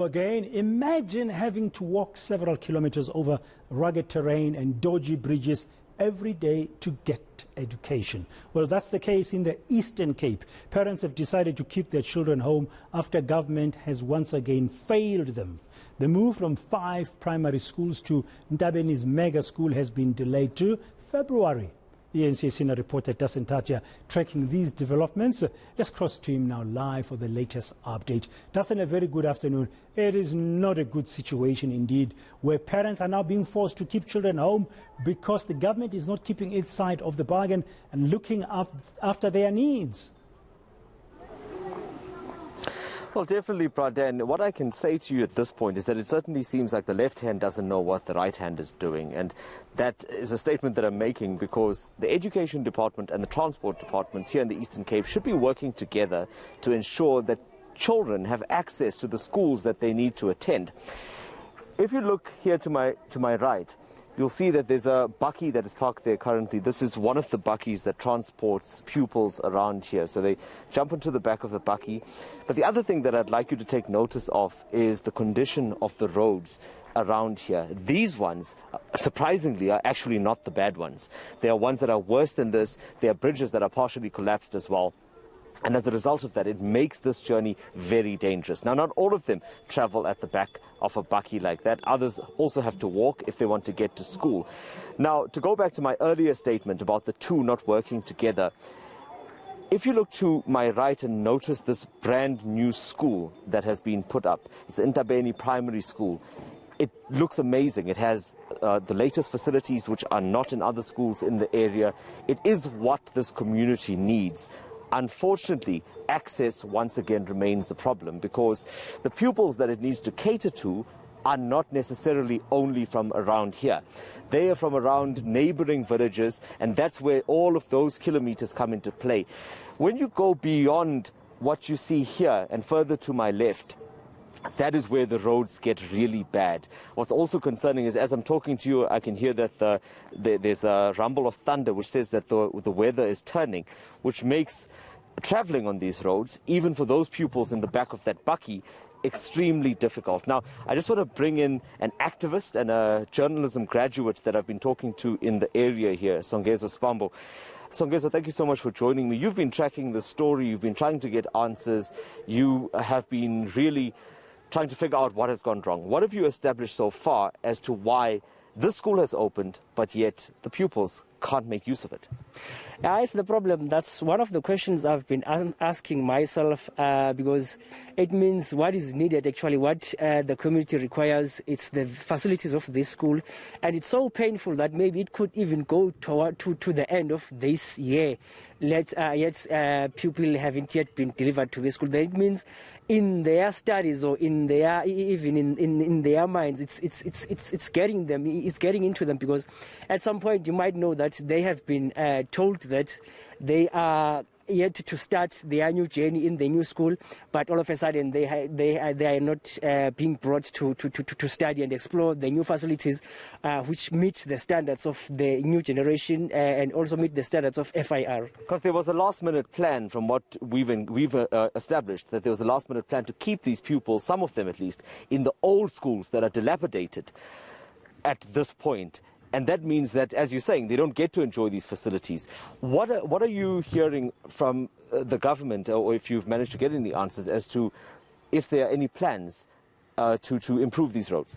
Again, imagine having to walk several kilometers over rugged terrain and dodgy bridges every day to get education. Well, that's the case in the Eastern Cape. Parents have decided to keep their children home after government has once again failed them. The move from 5 primary schools to Ntabeni's mega school has been delayed to February. eNCA senior reporter Dasen Thathiah tracking these developments. Let's cross to him now live for the latest update. Dasen, a very good afternoon. It is not a good situation indeed, where parents are now being forced to keep children home because the government is not keeping its side of the bargain and looking after their needs. Well, definitely, Praden. What I can say to you at this point is that it certainly seems like the left hand doesn't know what the right hand is doing. And that is a statement that I'm making because the Education Department and the Transport Departments here in the Eastern Cape should be working together to ensure that children have access to the schools that they need to attend. If you look here to my right, you'll see that there's a bakkie that is parked there currently. This is one of the bakkies that transports pupils around here. So they jump into the back of the bakkie. But the other thing that I'd like you to take notice of is the condition of the roads around here. These ones, surprisingly, are actually not the bad ones. There are ones that are worse than this. There are bridges that are partially collapsed as well. And as a result of that, it makes this journey very dangerous. Now, not all of them travel at the back of a bakkie like that. Others also have to walk if they want to get to school. Now, to go back to my earlier statement about the two not working together, if you look to my right and notice this brand new school that has been put up, it's Ntabeni Primary School. It looks amazing. It has the latest facilities which are not in other schools in the area. It is what this community needs. Unfortunately, access once again remains the problem because the pupils that it needs to cater to are not necessarily only from around here. They are from around neighboring villages, and that's where all of those kilometers come into play. When you go beyond what you see here and further to my left, that is where the roads get really bad. What's also concerning is, as I'm talking to you, I can hear that there's a rumble of thunder which says that the weather is turning, which makes traveling on these roads, even for those pupils in the back of that bakkie, extremely difficult. Now, I just want to bring in an activist and a journalism graduate that I've been talking to in the area here, Songezo Spambo. Songezo, thank you so much for joining me. You've been tracking the story, you've been trying to get answers, you have been really trying to figure out what has gone wrong. What have you established so far as to why this school has opened, but yet the pupils can't make use of it? It's the problem. That's one of the questions I've been asking myself because it means what is needed, actually, what the community requires. It's the facilities of this school. And it's so painful that maybe it could even go to the end of this year. Yet pupils haven't yet been delivered to this school. That means in their studies or in their even in their minds, it's getting them. It's getting into them because at some point you might know that they have been told that they are yet to start their new journey in the new school, but all of a sudden they are not being brought to study and explore the new facilities which meet the standards of the new generation and also meet the standards of FIR. Because there was a last-minute plan, from what we've established, that there was a last-minute plan to keep these pupils, some of them at least, in the old schools that are dilapidated at this point. And that means that, as you're saying, they don't get to enjoy these facilities. What are you hearing from the government, or if you've managed to get any answers, as to if there are any plans to improve these roads?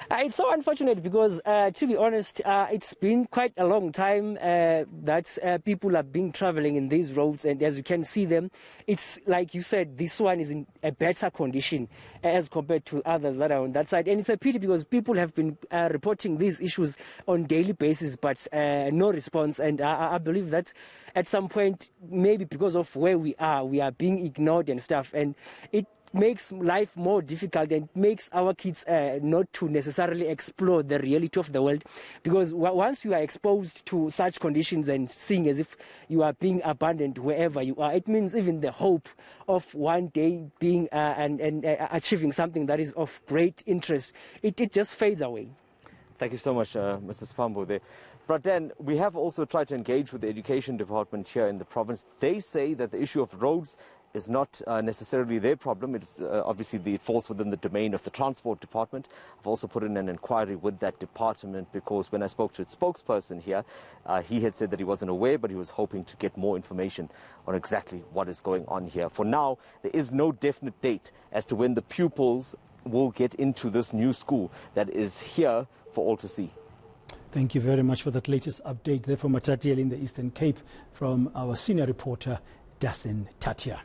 It's so unfortunate because, to be honest, it's been quite a long time that people are being traveling in these roads, and as you can see them, it's like you said, this one is in a better condition as compared to others that are on that side. And it's a pity because people have been reporting these issues on daily basis, but no response. And I believe that at some point, maybe because of where we are being ignored and stuff, and it makes life more difficult and makes our kids not to necessarily explore the reality of the world, because once you are exposed to such conditions and seeing as if you are being abandoned wherever you are, it means even the hope of one day being and achieving something that is of great interest, it just fades away. Thank you so much, Mr. Spambo there. But then we have also tried to engage with the Education Department here in the province. They say that the issue of roads is not necessarily their problem. It's obviously it falls within the domain of the Transport Department. I've also put in an inquiry with that department because when I spoke to its spokesperson here, he had said that he wasn't aware, but he was hoping to get more information on exactly what is going on here. For now, there is no definite date as to when the pupils will get into this new school that is here for all to see. Thank you very much for that latest update there from Matatiele in the Eastern Cape from our senior reporter, Dasen Thathiah.